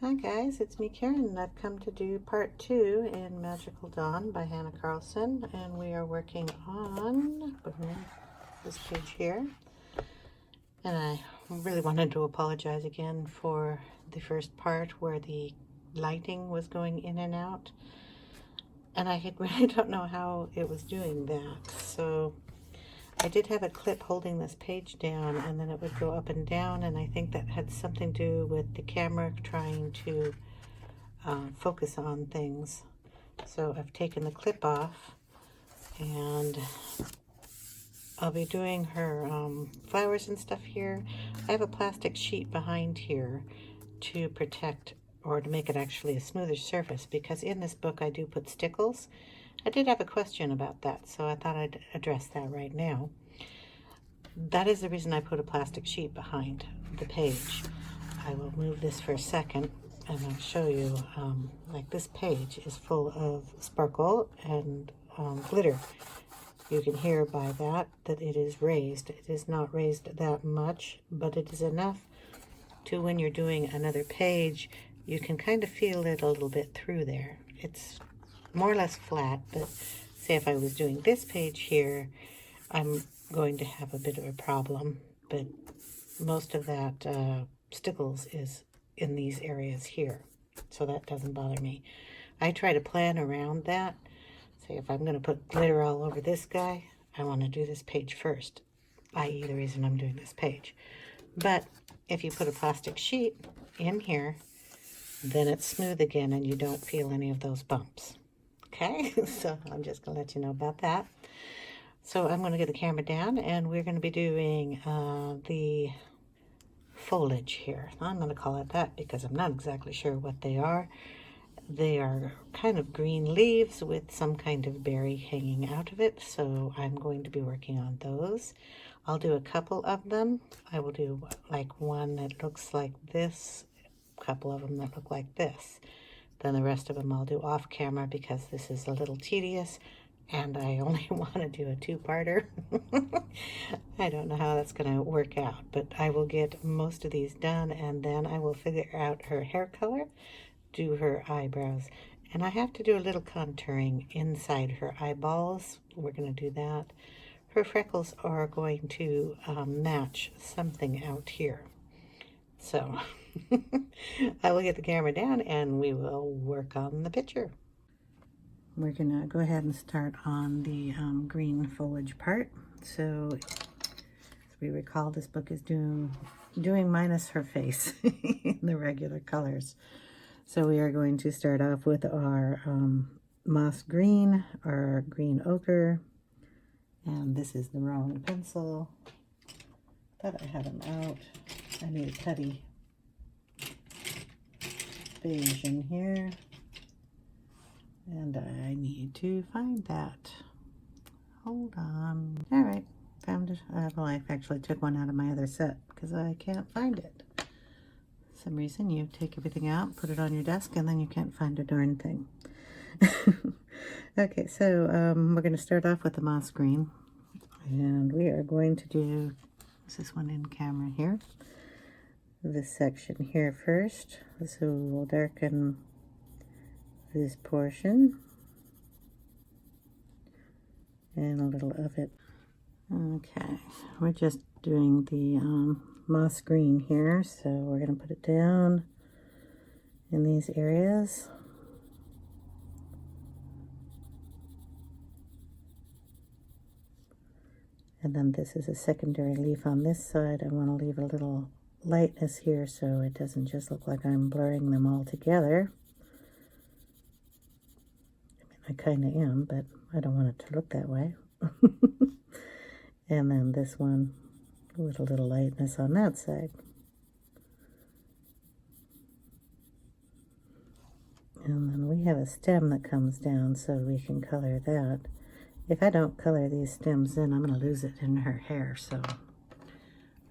Hi guys, it's me Karen, and I've come to do part 2 in Magical Dawn by Hanna Karlzon, and we are working on this page here. And I really wanted to apologize again for the first part where the lighting was going in and out, and I really don't know how it was doing that. So I did have a clip holding this page down, and then it would go up and down, and I think that had something to do with the camera trying to focus on things. So I've taken the clip off, and I'll be doing her flowers and stuff here. I have a plastic sheet behind here to protect, or to make it actually a smoother surface, because in this book I do put stickles. I did have a question about that, so I thought I'd address that right now. That is the reason I put a plastic sheet behind the page. I will move this for a second and I'll show you, like this page is full of sparkle and glitter. You can hear by that it is raised. It is not raised that much, but it is enough to, when you're doing another page, you can kind of feel it a little bit through there. It's more or less flat, but say if I was doing this page here, I'm going to have a bit of a problem, but most of that stickles is in these areas here, so that doesn't bother me. I try to plan around that. Say if I'm going to put glitter all over this guy, I want to do this page first, i.e. the reason I'm doing this page. But if you put a plastic sheet in here, then it's smooth again and you don't feel any of those bumps. Okay, so I'm just going to let you know about that. So I'm going to get the camera down, and we're going to be doing the foliage here. I'm going to call it that because I'm not exactly sure what they are. They are kind of green leaves with some kind of berry hanging out of it, so I'm going to be working on those. I'll do a couple of them. I will do like one that looks like this, a couple of them that look like this. Then the rest of them I'll do off camera because this is a little tedious and I only want to do a two-parter. I don't know how that's going to work out, but I will get most of these done, and then I will figure out her hair color, do her eyebrows, and I have to do a little contouring inside her eyeballs. We're going to do that. Her freckles are going to match something out here. So I will get the camera down and we will work on the picture. We're going to go ahead and start on the green foliage part. So, as we recall, this book is doing minus her face in the regular colors. So we are going to start off with our moss green, our green ochre, and this is the wrong pencil. Thought I had them out. I need a Putty Beige in here. And I need to find that. Hold on. All right, found it. Well, I actually took one out of my other set because I can't find it. For some reason, you take everything out, put it on your desk, and then you can't find a darn thing. Okay, so we're going to start off with the moss green. And we are going to do, is this one in camera here? This section here first. So we'll darken this portion and a little of it. Okay, we're just doing the moss green here, so we're going to put it down in these areas. And then this is a secondary leaf on this side. I want to leave a little lightness here so it doesn't just look like I'm blurring them all together. I kind of am, but I don't want it to look that way. And then this one with a little lightness on that side. And then we have a stem that comes down, so we can color that. If I don't color these stems, then I'm going to lose it in her hair, so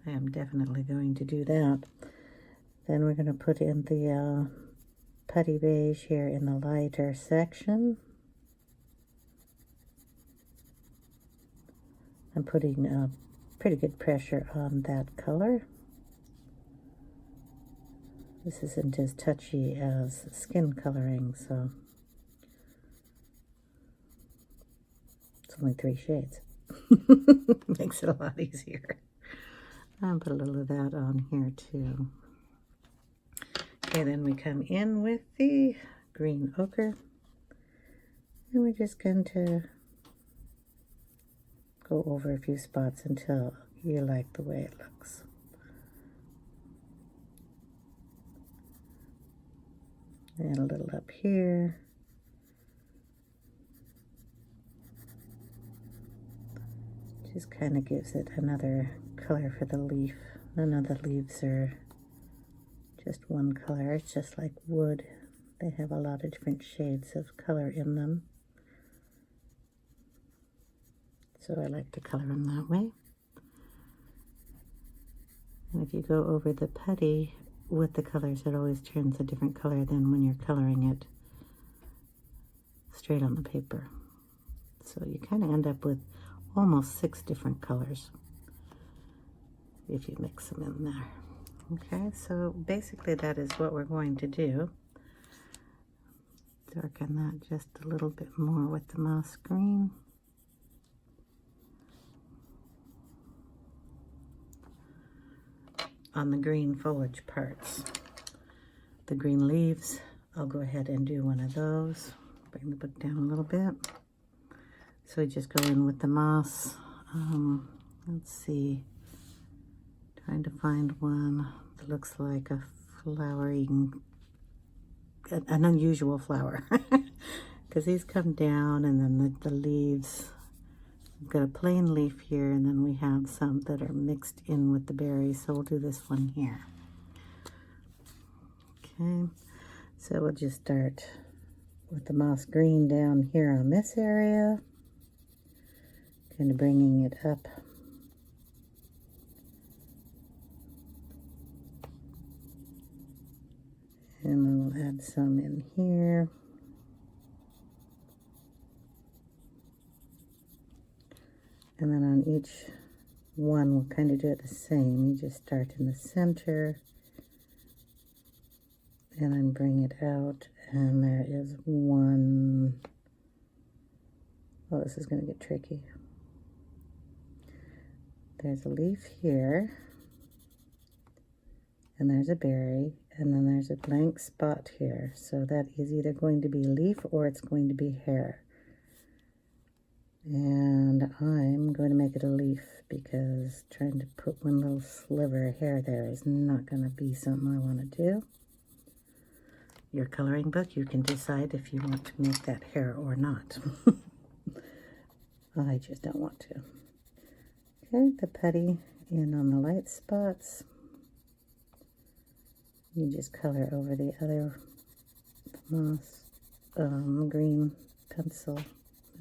I am definitely going to do that. Then we're going to put in the Putty Beige here in the lighter section. I'm putting pretty good pressure on that color. This isn't as touchy as skin coloring, so it's only 3 shades. Makes it a lot easier. I'll put a little of that on here too. Okay, then we come in with the green ochre, and we're just going to go over a few spots until you like the way it looks. And a little up here. Just kind of gives it another color for the leaf. None of the leaves are just one color. It's just like wood. They have a lot of different shades of color in them. So I like to color them that way. And if you go over the putty with the colors, it always turns a different color than when you're coloring it straight on the paper. So you kind of end up with almost 6 different colors if you mix them in there. Okay, so basically that is what we're going to do. Darken that just a little bit more with the moss green. On the green foliage parts. The green leaves, I'll go ahead and do one of those. Bring the book down a little bit. So we just go in with the moss. Let's see. Trying to find one that looks like a flowering, an unusual flower. Because these come down and then the leaves. We've got a plain leaf here, and then we have some that are mixed in with the berries. So we'll do this one here. Okay, so we'll just start with the moss green down here on this area. Kind of bringing it up. And then we'll add some in here. And then on each one, we'll kind of do it the same. You just start in the center and then bring it out. And there is one. Oh, this is going to get tricky. There's a leaf here. And there's a berry. And then there's a blank spot here. So that is either going to be leaf or it's going to be hair. And I'm going to make it a leaf because trying to put one little sliver of hair there is not going to be something I want to do. Your coloring book, you can decide if you want to make that hair or not. I just don't want to. Okay, the putty in on the light spots. You just color over the other moss green pencil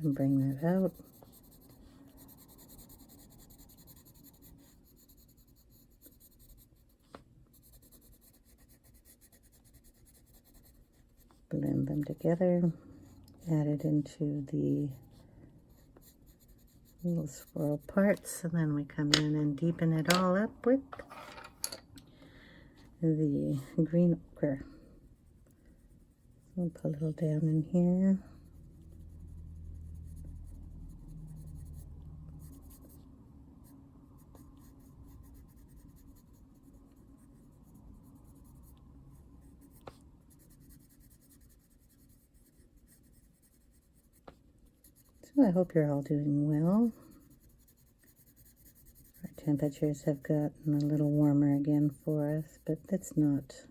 and bring that out. Blend them together, add it into the little swirl parts, and then we come in and deepen it all up with the green ochre. So I'll put a little down in here. So I hope you're all doing well. Our temperatures have gotten a little warmer again for us, but that's not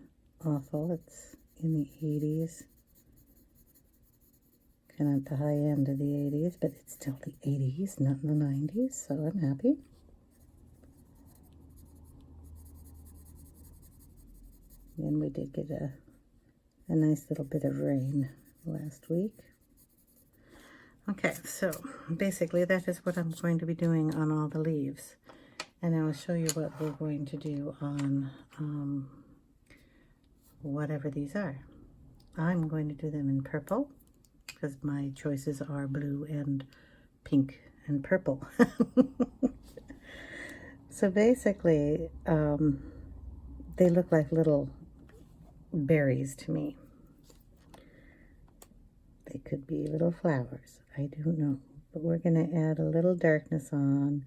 awful. It's in the 80s. Kind of at the high end of the 80s, but it's still the 80s, not in the 90s, so I'm happy. And we did get a nice little bit of rain last week. Okay, so basically that is what I'm going to be doing on all the leaves. And I'll show you what we're going to do on whatever these are. I'm going to do them in purple because my choices are blue and pink and purple. So basically, they look like little berries to me. They could be little flowers. I don't know. But we're going to add a little darkness on,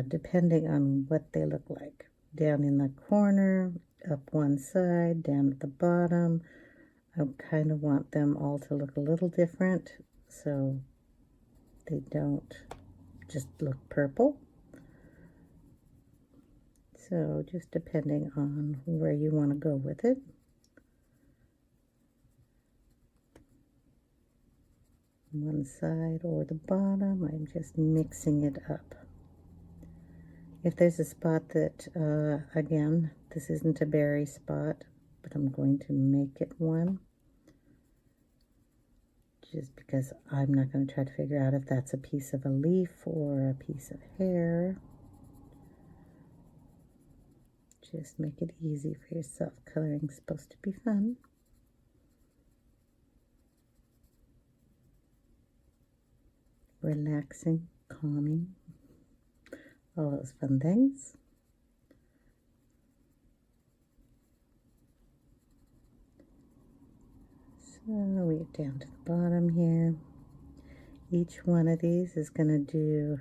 depending on what they look like. Down in the corner, up one side, down at the bottom. I kind of want them all to look a little different, so they don't just look purple. So just depending on where you want to go with it. One side or the bottom, I'm just mixing it up. If there's a spot that, again, this isn't a berry spot, but I'm going to make it one. Just because I'm not going to try to figure out if that's a piece of a leaf or a piece of hair. Just make it easy for yourself. Coloring's supposed to be fun. Relaxing, calming, all those fun things. So we get down to the bottom here. Each one of these is going to do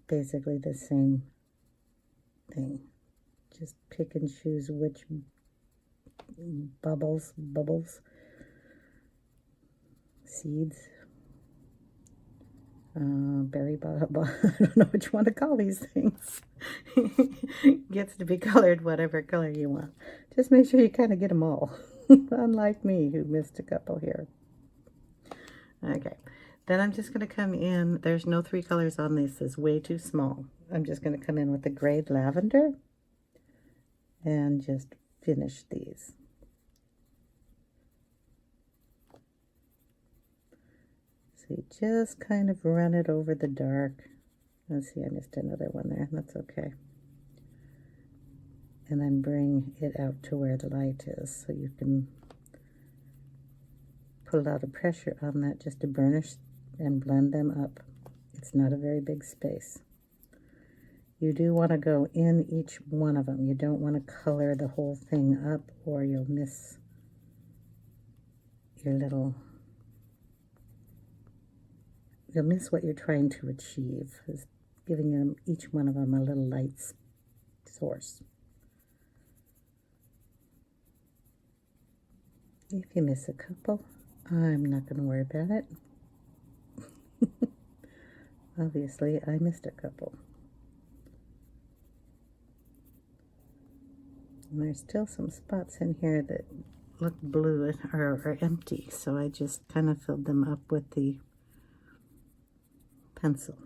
basically the same thing. Just pick and choose which bubbles, seeds, berry bubble, I don't know which one to call these things. Gets to be colored whatever color you want. Just make sure you kind of get them all. Unlike me, who missed a couple here. Okay, then I'm just going to come in. There's no 3 colors on this. It's way too small. I'm just going to come in with the gray lavender and just finish these. So you just kind of run it over the dark. Let's see, I missed another one there. That's okay. And then bring it out to where the light is, so you can put a lot of pressure on that just to burnish and blend them up. It's not a very big space. You do want to go in each one of them. You don't want to color the whole thing up, or you'll miss your little, you'll miss what you're trying to achieve, is giving them, each one of them, a little light source. If you miss a couple, I'm not going to worry about it. Obviously, I missed a couple. And there's still some spots in here that look blue or are empty, so I just kind of filled them up with the pencil.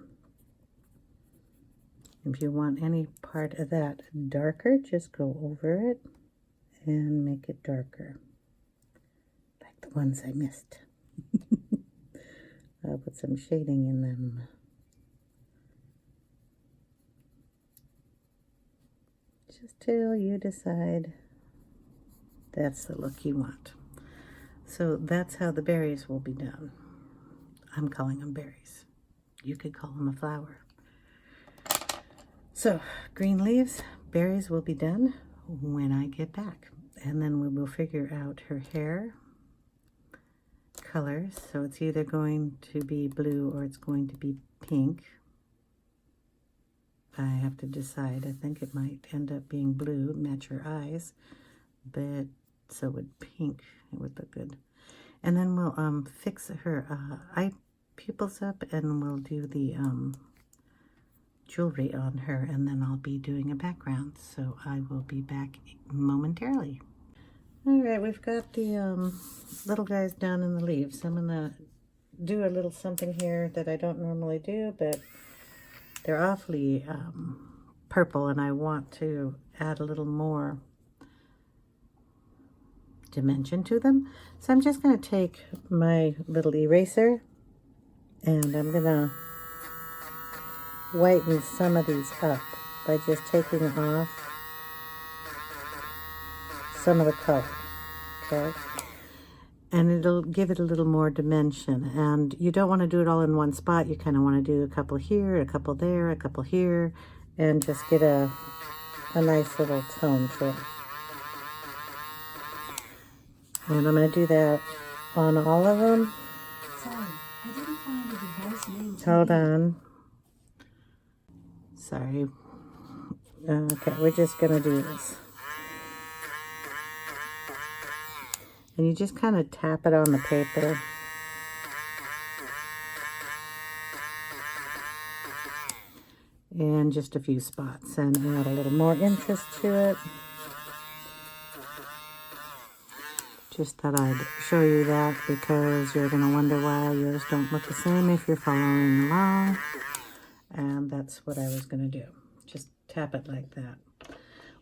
If you want any part of that darker, just go over it and make it darker. The ones I missed. I'll put some shading in them. Just till you decide that's the look you want. So that's how the berries will be done. I'm calling them berries. You could call them a flower. So green leaves, berries will be done when I get back. And then we will figure out her hair colors. So it's either going to be blue or it's going to be pink. I have to decide. I think it might end up being blue, match her eyes, but so would pink. It would look good. And then we'll fix her eye pupils up, and we'll do the jewelry on her, and then I'll be doing a background. So I will be back momentarily. All right, we've got the little guys down in the leaves. I'm gonna do a little something here that I don't normally do, but they're awfully purple, and I want to add a little more dimension to them. So I'm just going to take my little eraser, and I'm going to whiten some of these up by just taking off some of the color, okay? And it'll give it a little more dimension. And you don't want to do it all in one spot. You kind of want to do a couple here, a couple there, a couple here, and just get a nice little tone to it. And I'm going to do that on all of them. Sorry, I didn't find a device named Hold on. Sorry. Okay, we're just going to do this. And you just kind of tap it on the paper. And just a few spots and add a little more interest to it. Just thought I'd show you that because you're going to wonder why yours don't look the same if you're following along. And that's what I was going to do. Just tap it like that.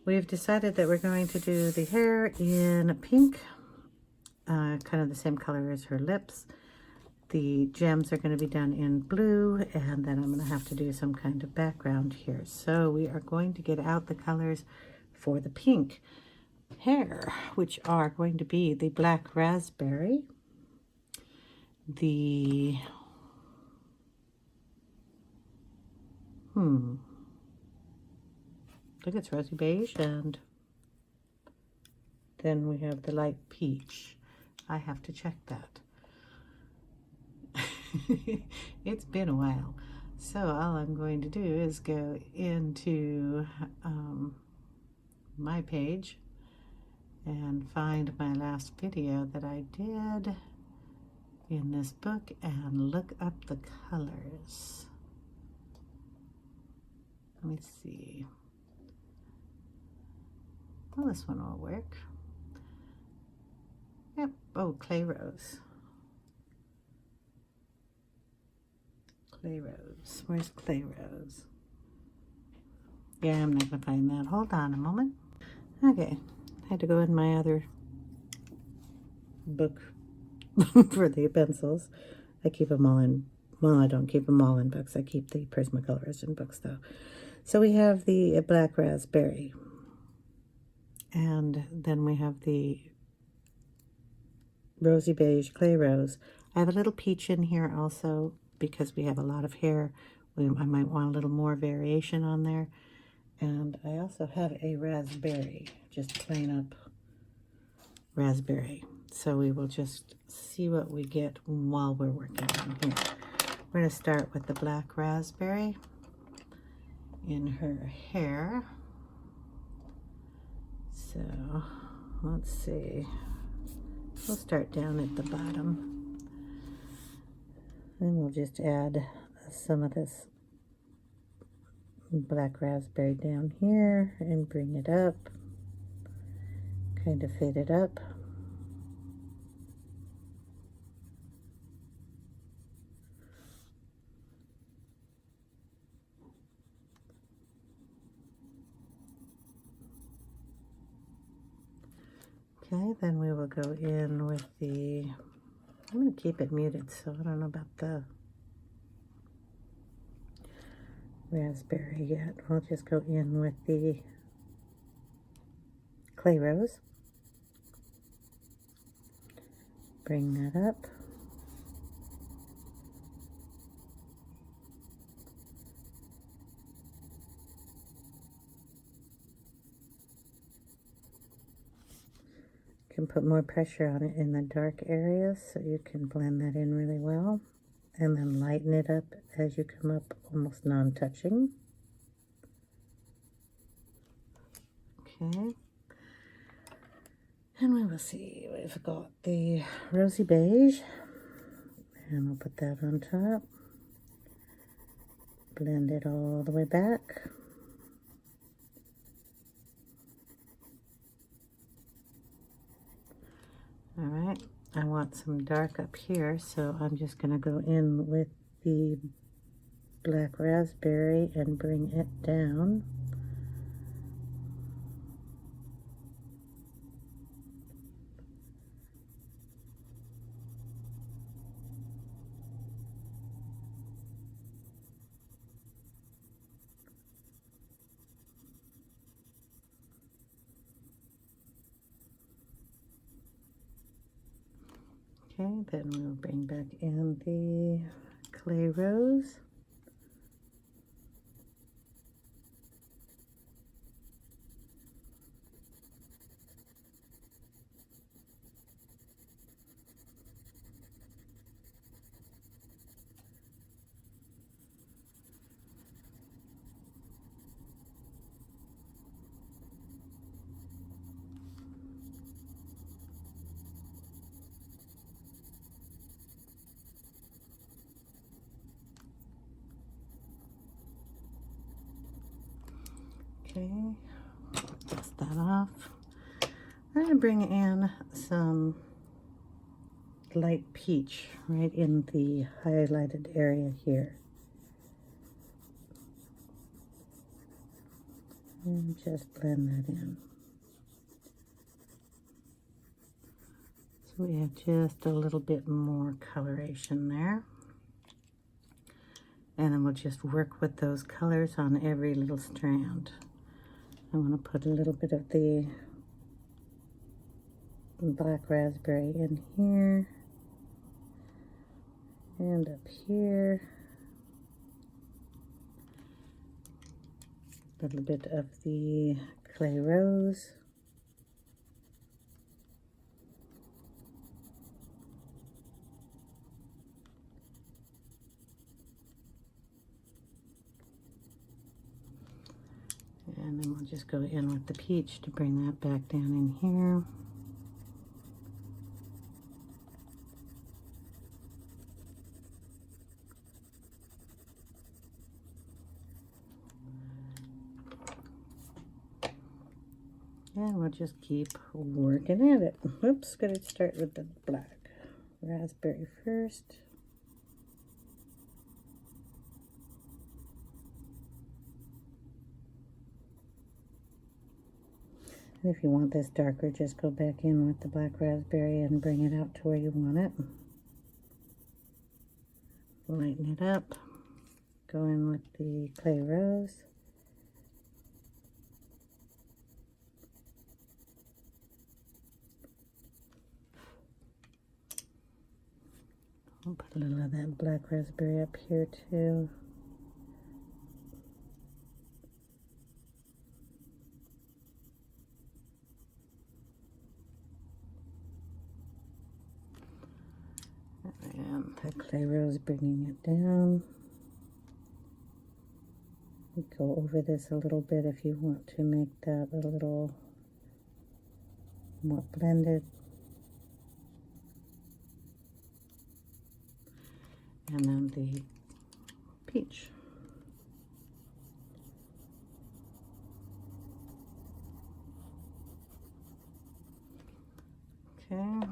We've decided that we're going to do the hair in pink, kind of the same color as her lips. The gems are going to be done in blue, and then I'm going to have to do some kind of background here. So we are going to get out the colors for the pink hair, which are going to be the black raspberry, the I think it's Rosy Beige, and then we have the light peach. I have to check that. It's been a while. So all I'm going to do is go into my page and find my last video that I did in this book and look up the colors. Let me see. Well, this one will work. Yep. Oh, clay rose. Clay rose. Where's clay rose? Yeah, I'm not going to find that. Hold on a moment. Okay. I had to go in my other book for the pencils. I keep them all in, well, I don't keep them all in books. I keep the Prismacolors in books, though. So we have the black raspberry. And then we have the Rosy Beige clay rose. I have a little peach in here also because we have a lot of hair. I might want a little more variation on there. And I also have a raspberry, just plain up raspberry. So we will just see what we get while we're working on here. We're going to start with the black raspberry in her hair. So let's see. We'll start down at the bottom. And we'll just add some of this black raspberry down here and bring it up. Kind of fade it up. Okay, then we will go in with the, I'm going to keep it muted, so I don't know about the raspberry yet. I'll just go in with the clay rose. Bring that up. You can put more pressure on it in the dark areas so you can blend that in really well. And then lighten it up as you come up, almost non-touching. Okay. And we will see, we've got the Rosy Beige. And we'll put that on top. Blend it all the way back. All right, I want some dark up here, so I'm just going to go in with the black raspberry and bring it down. Okay, then we'll bring back in the clay rose. Okay, dust that off. I'm going to bring in some light peach right in the highlighted area here. And just blend that in. So we have just a little bit more coloration there. And then we'll just work with those colors on every little strand. I want to put a little bit of the black raspberry in here and up here. A little bit of the clay rose. And then we'll just go in with the peach to bring that back down in here. And we'll just keep working at it. Oops, gotta start with the black raspberry first. And if you want this darker, just go back in with the black raspberry and bring it out to where you want it. Lighten it up. Go in with the clay rose. I'll put a little of that black raspberry up here too. And the clay rose, bringing it down. Go over this a little bit if you want to make that a little more blended. And then the peach. Okay.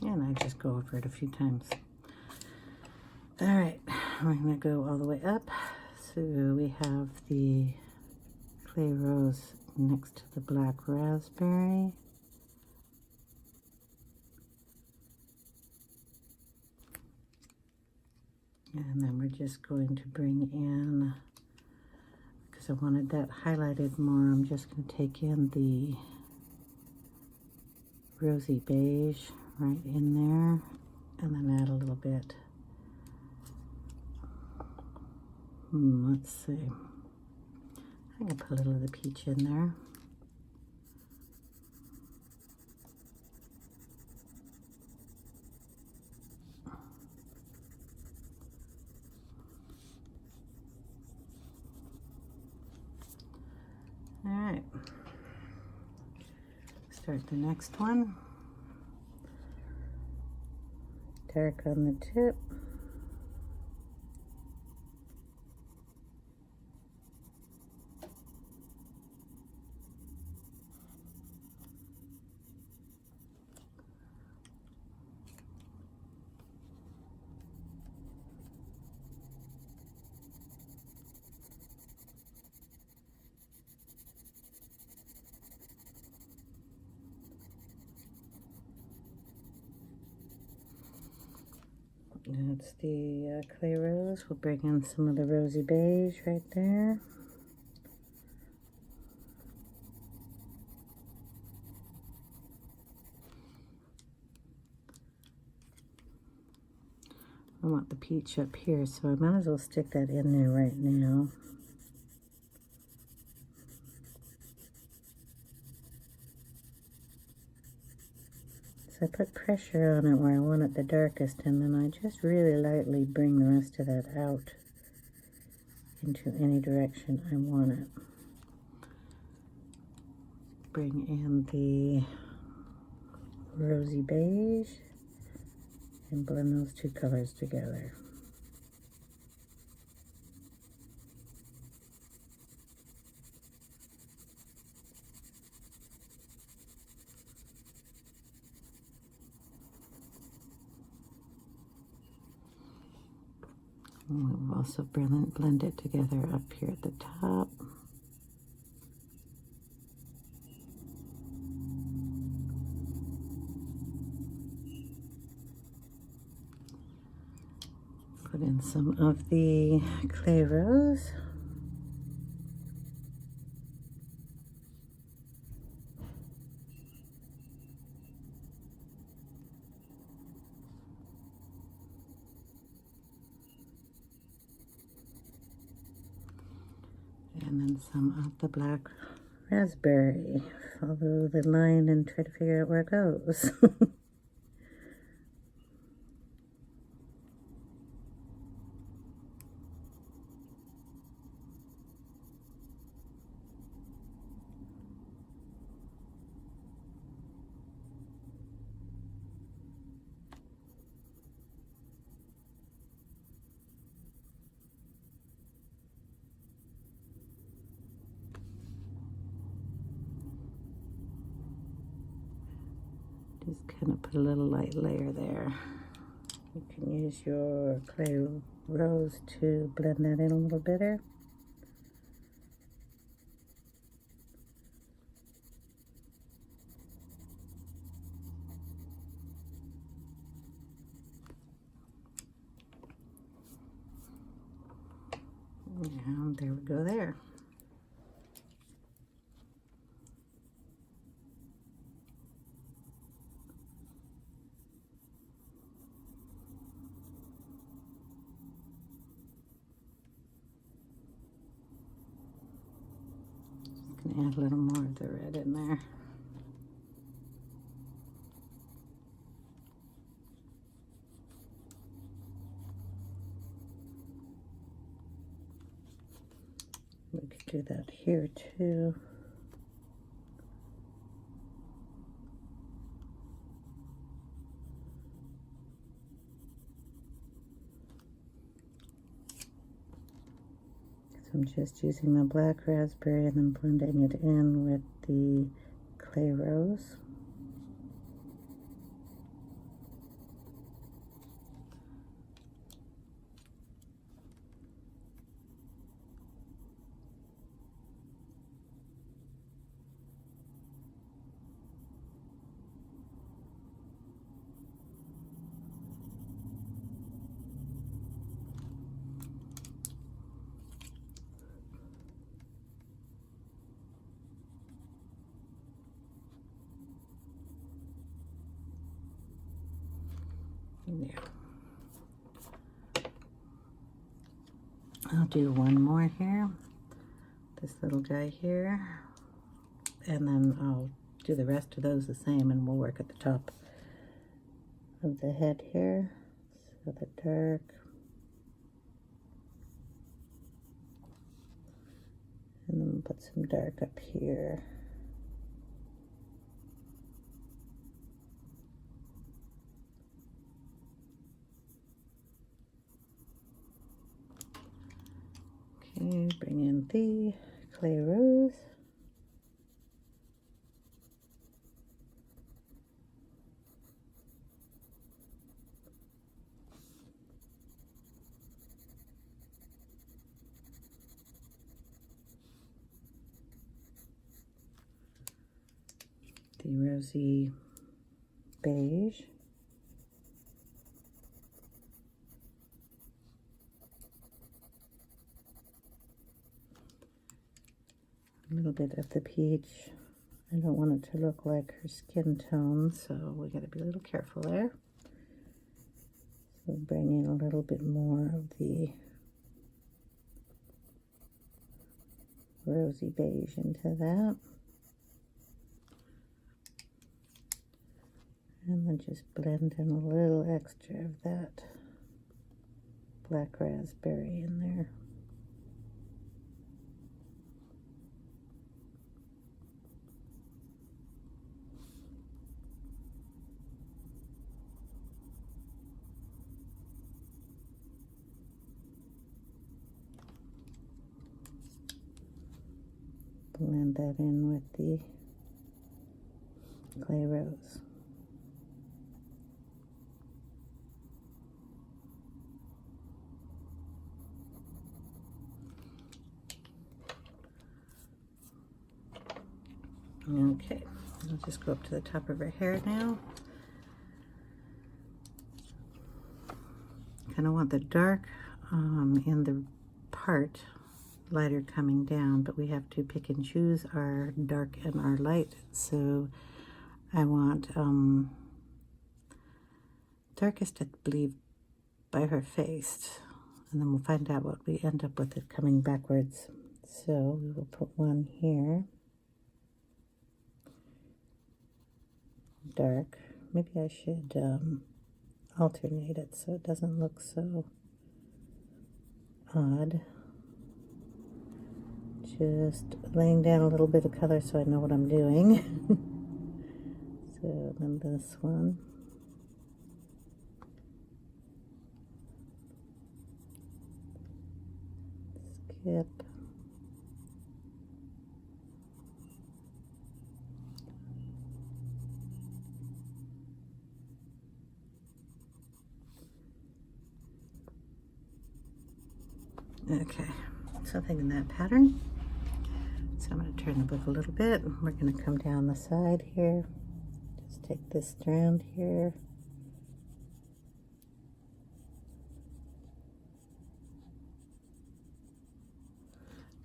And I just go over it a few times. All right, we're gonna go all the way up. So we have the clay rose next to the black raspberry. And then we're just going to bring in, because I wanted that highlighted more, I'm just going to take in the Rosy Beige right in there, and then add a little bit. Let's see. I'm going to put a little of the peach in there. All right. Start the next one. Dark on the tip. That's the clay rose. We'll bring in some of the Rosy Beige right there. I want the peach up here, so I might as well stick that in there right now. I put pressure on it where I want it the darkest, and then I just really lightly bring the rest of that out. into any direction I want it. Bring in the Rosy Beige and blend those two colors together. And we'll also blend it together up here at the top. Put in some of the clay rose. And then some of the black raspberry. Follow the line and try to figure out where it goes. Just kind of put a little light layer there. You can use your clay rose to blend that in a little better. And there we go there. Gonna add a little more of the red in there. We could do that here too. I'm just using the black raspberry and then blending it in with the clay rose. Yeah. I'll do one more here, this little guy here, and then I'll do the rest of those the same, and we'll work at the top of the head here. So the dark, and then put some dark up here. Okay, bring in the clay rose. The Rosy Beige. A little bit of the peach. I don't want it to look like her skin tone, so we got to be a little careful there. So bring in a little bit more of the Rosy Beige into that. And then just blend in a little extra of that black raspberry in there. blend that in with the clay rose. Okay, I'll just go up to the top of her hair now. Kind of want the dark in the part, lighter coming down, but we have to pick and choose our dark and our light. So I want darkest, I believe, by her face, and then we'll find out what we end up with it coming backwards. So we will put one here. Dark. Maybe I should alternate it so it doesn't look so odd. Just laying down a little bit of color so I know what I'm doing. So then this one. Skip. Okay, something in that pattern. So I'm going to turn the book a little bit. We're going to come down the side here. Just take this strand here.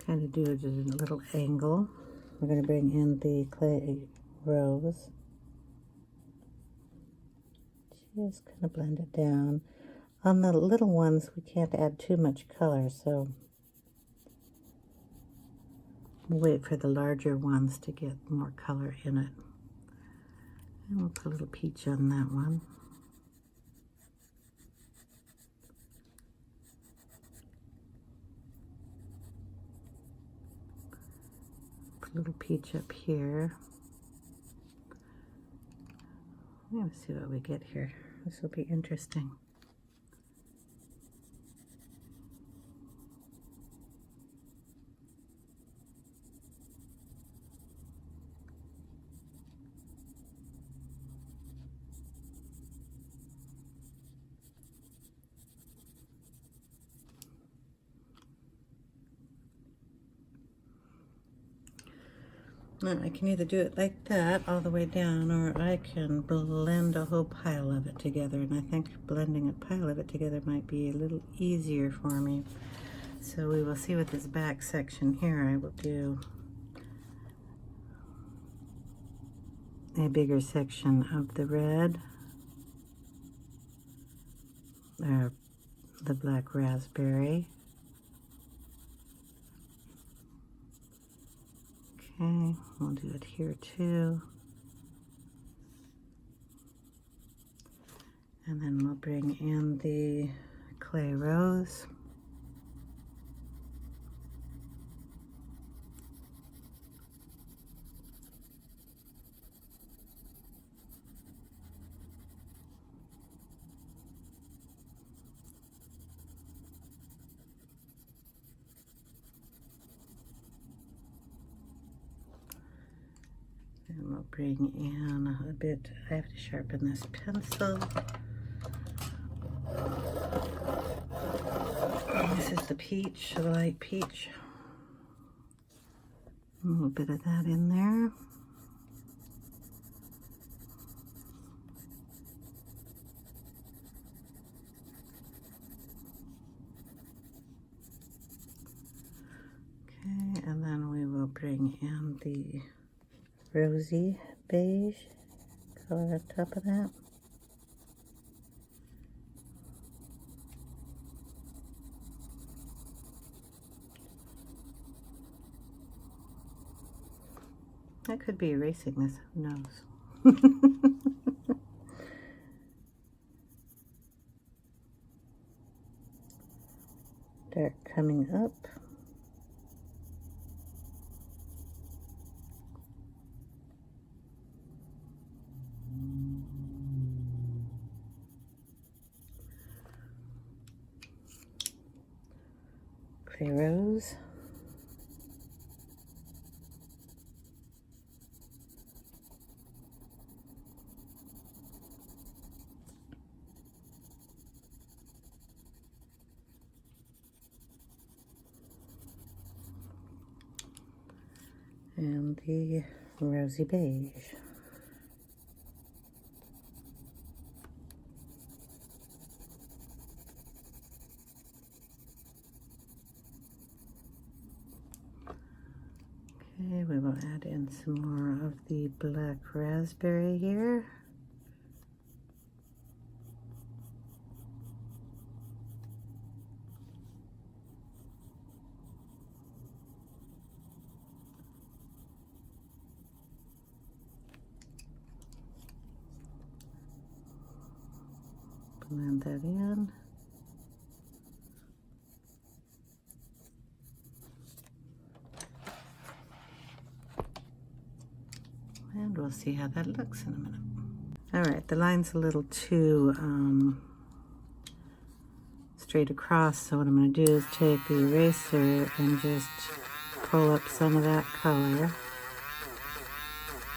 Kind of do it at a little angle. We're going to bring in the clay rose. Just kind of blend it down. On the little ones, we can't add too much color, so we'll wait for the larger ones to get more color in it. And we'll put a little peach on that one. Put a little peach up here. I'm going to see what we get here. This will be interesting. Now, I can either do it like that all the way down, or I can blend a whole pile of it together, and I think blending a pile of it together might be a little easier for me. So we will see with this back section here. I will do a bigger section of the red, or the black raspberry. Okay, we'll do it here too. And then we'll bring in the clay rose. And we'll bring in a bit, I have to sharpen this pencil. And this is the peach, the light peach. A little bit of that in there. Okay, and then we will bring in the Rosy Beige color on top of that. I could be erasing this, who knows? Dark coming up. Clay rose. and the Rosy Beige. Okay, we will add in some more of the black raspberry here. Blend that in. And we'll see how that looks in a minute. All right, the line's a little too straight across, so what I'm going to do is take the eraser and just pull up some of that color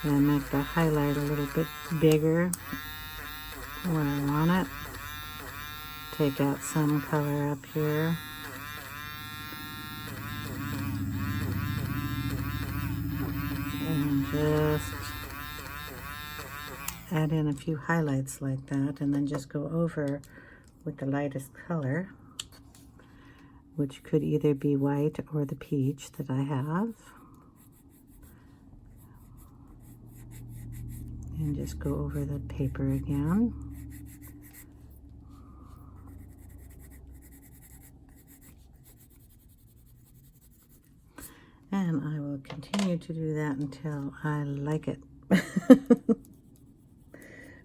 and make the highlight a little bit bigger where I want it. Take out some color up here. And just add in a few highlights like that, and then just go over with the lightest color, which could either be white or the peach that I have. And just go over the paper again. And I will continue to do that until I like it.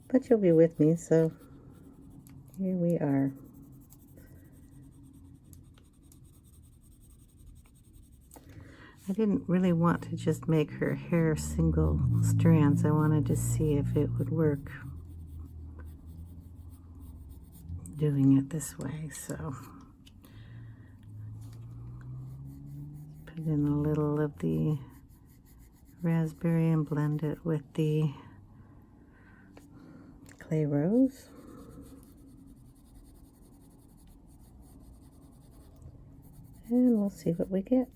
But you'll be with me, so here we are. I didn't really want to just make her hair single strands. I wanted to see if it would work doing it this way, so put in a little of the raspberry and blend it with the clay rose. And we'll see what we get.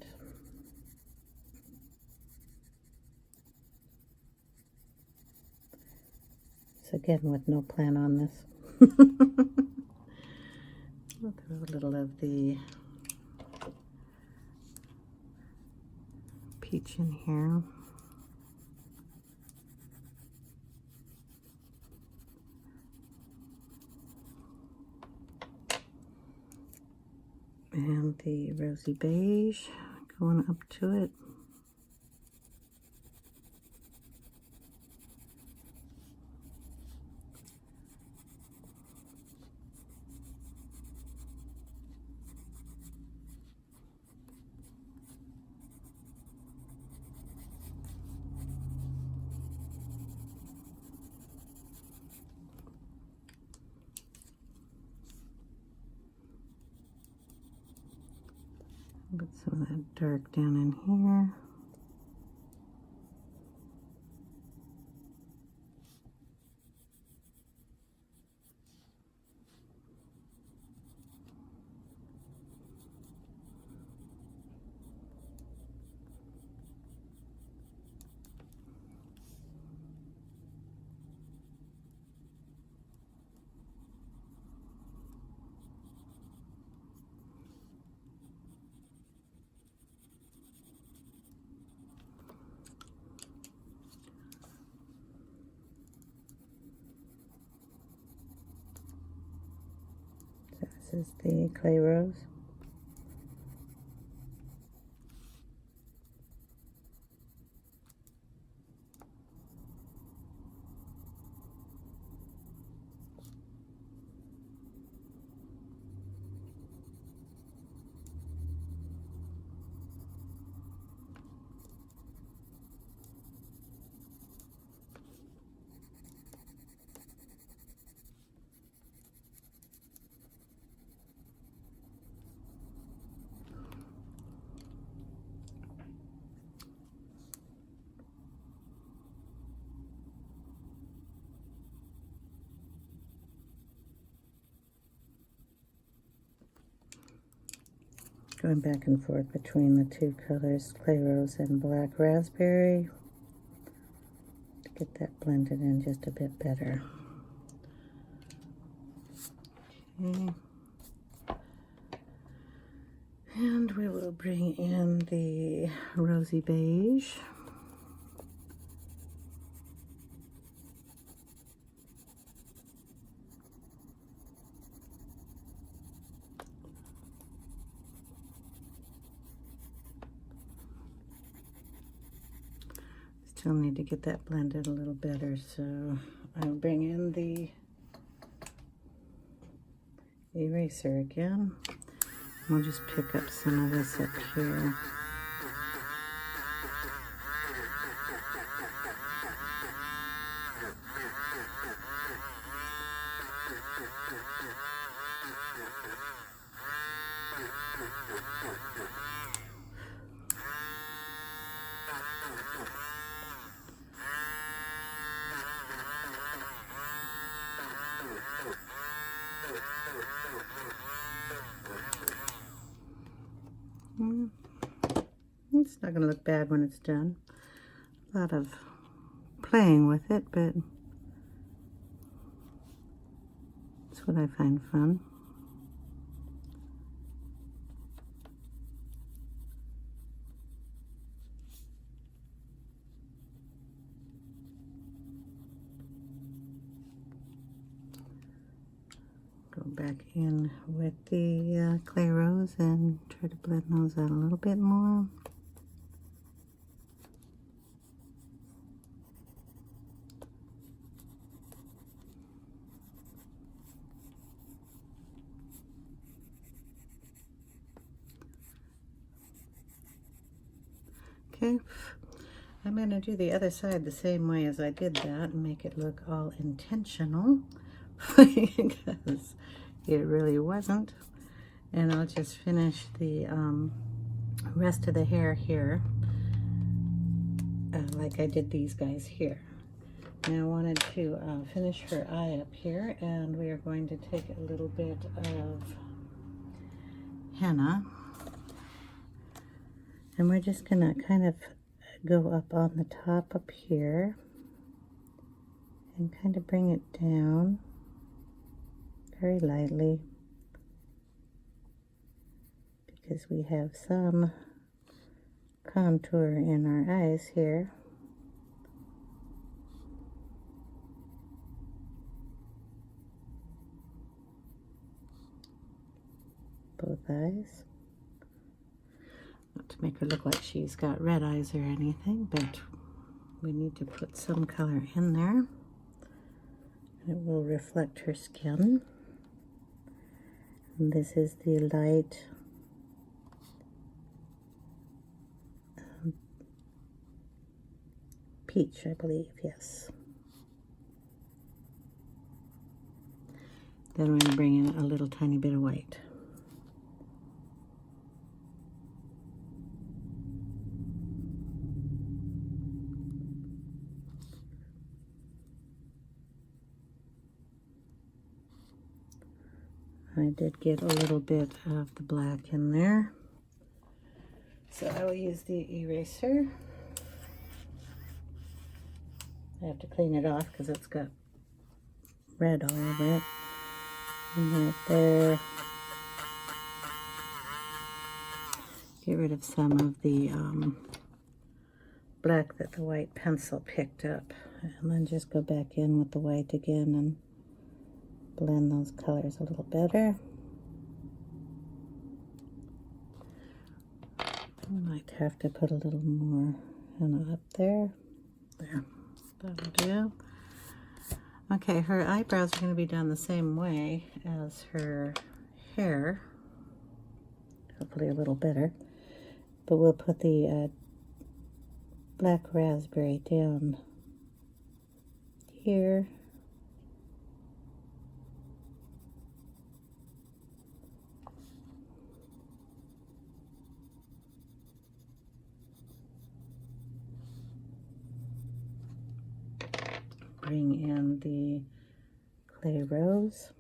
So again, with no plan on this. We'll throw a little of the peach in here. And the Rosy Beige going up to it. Put some of that dark down in here. This is the clay rose. Going back and forth between the two colors, clay rose and black raspberry, to get that blended in just a bit better. Okay. And we will bring in the Rosy Beige. Still need to get that blended a little better, so I'll bring in the eraser again. We'll just pick up some of this up here. It's not going to look bad when it's done. A lot of playing with it, but it's what I find fun. Go back in with the clay rose and try to blend those out a little bit more. Okay, I'm going to do the other side the same way as I did that and make it look all intentional because it really wasn't. And I'll just finish the rest of the hair here like I did these guys here. And I wanted to finish her eye up here, and we are going to take a little bit of henna. And we're just going to kind of go up on the top up here and kind of bring it down very lightly, because we have some contour in our eyes here. Both eyes. Not to make her look like she's got red eyes or anything, but we need to put some color in there. It will reflect her skin. And this is the light peach, I believe, yes. Then we're going to bring in a little tiny bit of white. I did get a little bit of the black in there, so I will use the eraser. I have to clean it off because it's got red all over it. And right there. Get rid of some of the black that the white pencil picked up, and then just go back in with the white again and blend those colors a little better. I might have to put a little more henna up there. There, that'll do. Okay, her eyebrows are going to be done the same way as her hair. Hopefully a little better. But we'll put the black raspberry down here. Bring in the clay rose.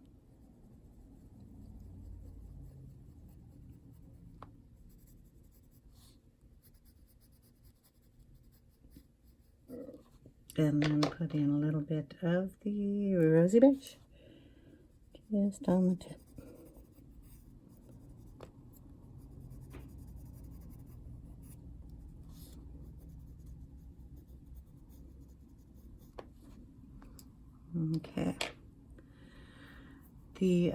and then put in a little bit of the Rosy Beige just on the tip. Okay. The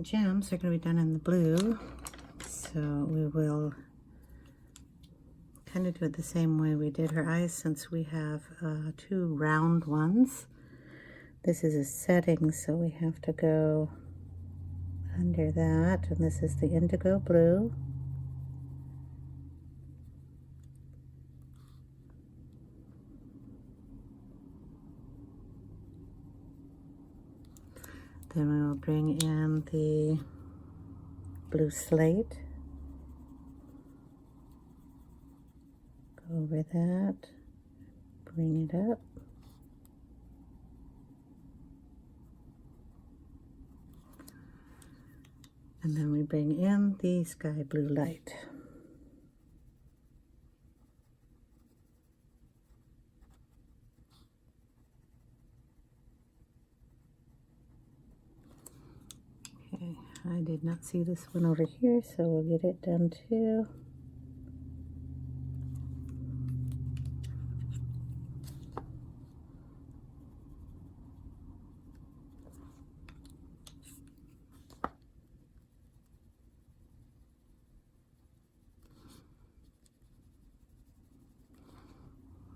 gems are going to be done in the blue, so we will kind of do it the same way we did her eyes, since we have two round ones. This is a setting, so we have to go under that, and this is the indigo blue. Then we will bring in the blue slate. Go over that, bring it up. And then we bring in the sky blue light. Okay, I did not see this one over here, so we'll get it done too.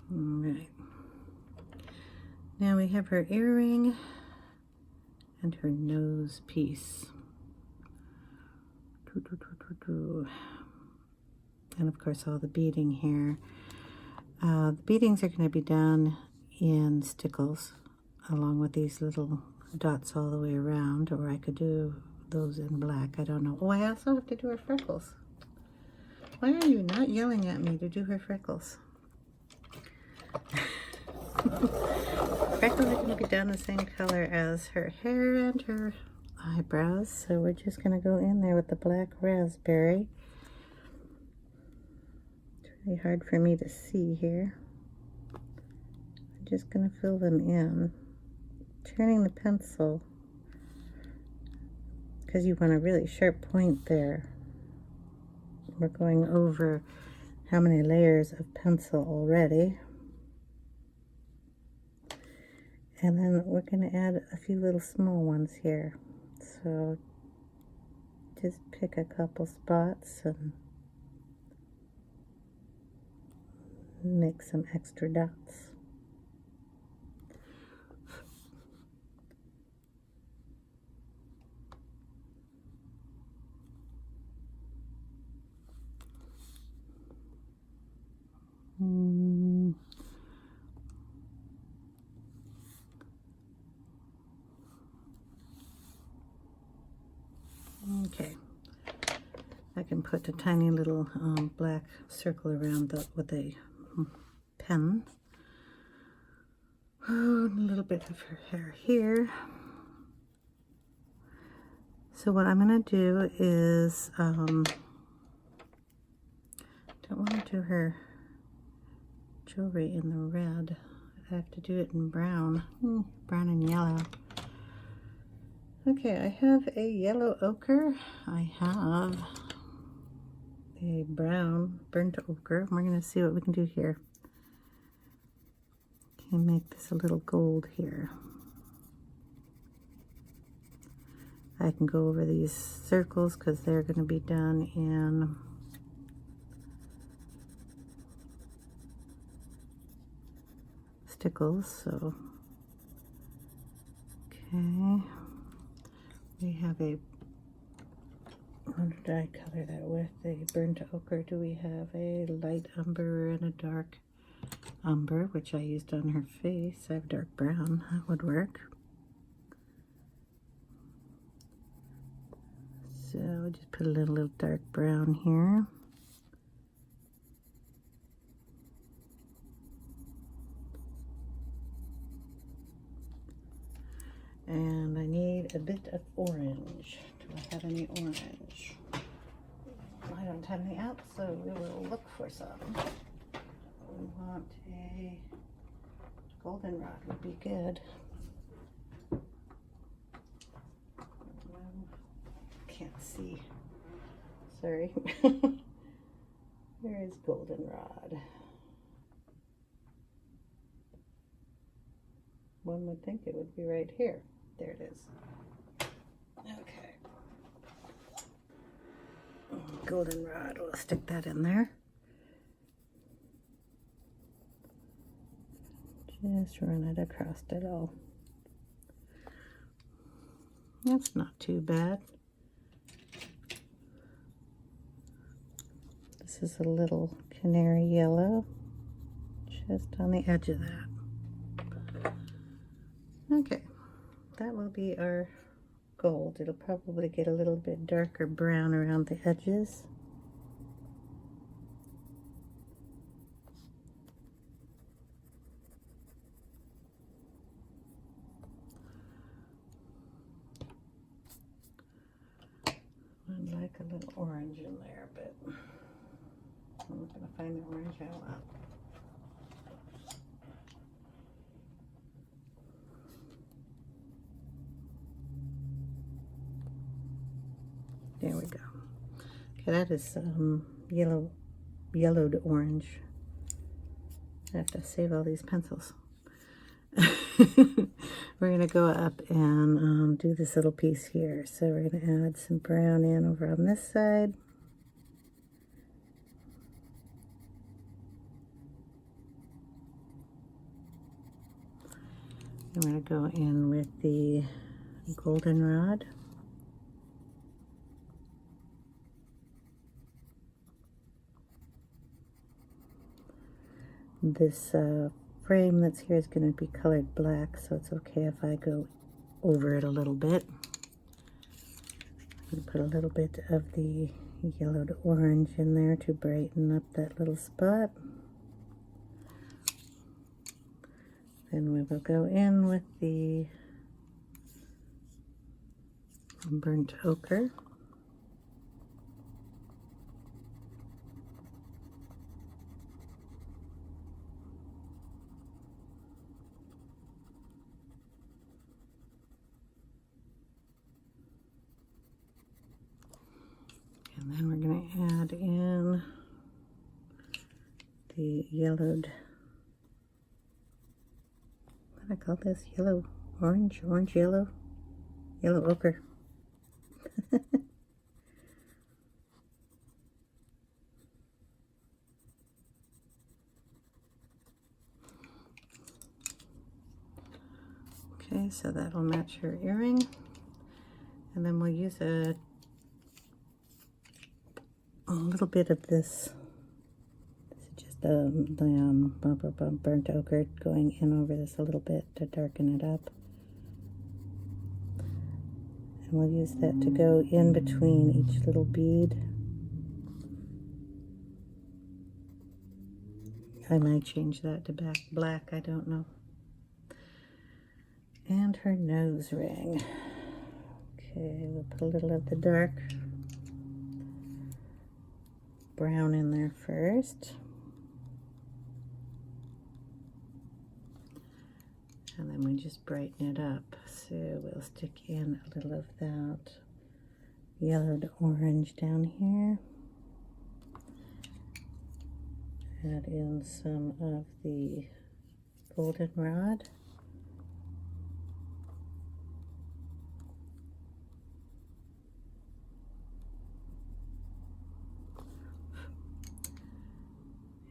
Alright, now we have her earring and her nose piece. And of course all the beading here. The beadings are going to be done in stickles along with these little dots all the way around, or I could do those in black, I don't know. Oh, I also have to do her freckles. Why are you not yelling at me to do her freckles? Freckles are going to be done the same color as her hair and her eyebrows, so we're just going to go in there with the black raspberry. It's really hard for me to see here. I'm just going to fill them in, turning the pencil, because you want a really sharp point there. We're going over how many layers of pencil already. And then we're going to add a few little small ones here. So just pick a couple spots and make some extra dots. Okay, I can put a tiny little black circle around with a pen. Oh, and a little bit of her hair here. So what I'm going to do is, don't want to do her jewelry in the red. I have to do it in brown, brown and yellow. Okay, I have a yellow ochre. I have a brown burnt ochre. We're going to see what we can do here. Okay, make this a little gold here. I can go over these circles because they're going to be done in stickles. So, okay. We have a, what did I color that with? A burnt ochre. Do we have a light umber and a dark umber, which I used on her face? I have dark brown. That would work. So I'll just put a little dark brown here. And I need a bit of orange. Do I have any orange? I don't have any out, so we will look for some. We want a goldenrod would be good. Can't see. Sorry. Where is goldenrod? One would think it would be right here. There it is. Okay. Goldenrod, we'll stick that in there. Just run it across it all. That's not too bad. This is a little canary yellow, just on the edge of that. Okay, that will be our gold. It'll probably get a little bit darker brown around the edges. I'd like a little orange in there, but I'm not going to find the orange I want. There we go. Okay, that is yellowed orange. I have to save all these pencils. We're going to go up and do this little piece here. So we're going to add some brown in over on this side. I'm going to go in with the goldenrod. This frame that's here is going to be colored black, so it's okay if I go over it a little bit. I'm going to put a little bit of the yellowed orange in there to brighten up that little spot. Then we will go in with the burnt ochre. And then we're going to add in the yellowed, what do I call this? Yellow, orange, yellow ochre. Okay, so that'll match her earring. And then we'll use a little bit of this. This is just the burnt ochre going in over this a little bit to darken it up. And we'll use that to go in between each little bead. I might change that to black, I don't know. And her nose ring. Okay, we'll put a little of the dark brown in there first. And then we just brighten it up. So we'll stick in a little of that yellowed orange down here. Add in some of the goldenrod.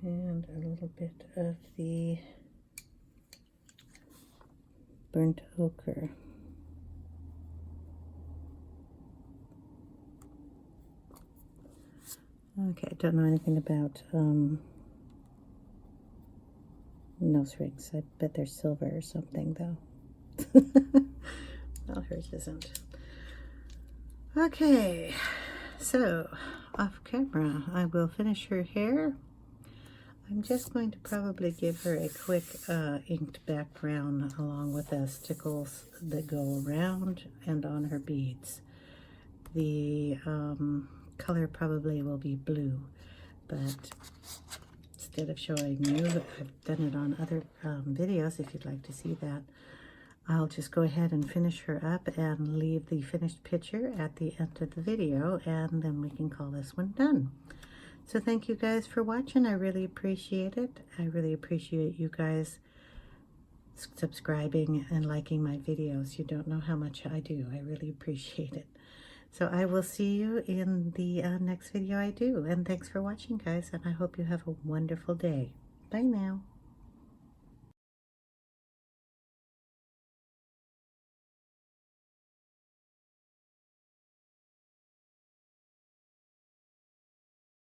And a little bit of the burnt ochre. Okay, I don't know anything about nose rings. I bet they're silver or something, though. Well, hers isn't. Okay, so off camera, I will finish her hair. I'm just going to probably give her a quick inked background along with the stickles that go around and on her beads. The color probably will be blue, but instead of showing you. I've done it on other videos if you'd like to see that. I'll just go ahead and finish her up and leave the finished picture at the end of the video, and then we can call this one done. So thank you guys for watching. I really appreciate it. I really appreciate you guys subscribing and liking my videos. You don't know how much I do. I really appreciate it. So I will see you in the next video I do. And thanks for watching, guys, and I hope you have a wonderful day. Bye now.